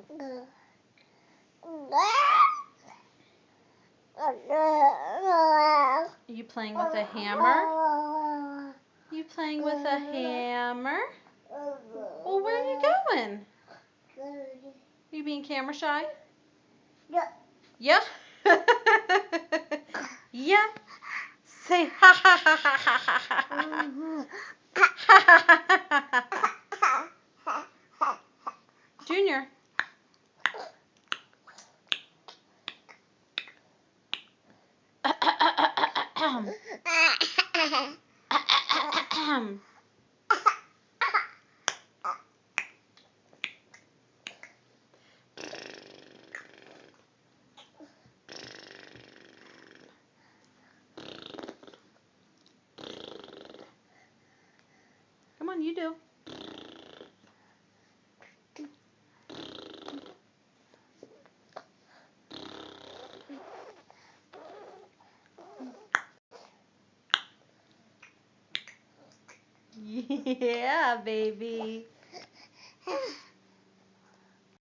Are you playing with a hammer? You playing with a hammer? Well, where are you going? You being camera shy? Yeah. Yeah? Yeah? Say ha ha ha ha ha ha ha. Junior. Come on, you do. Yeah, baby.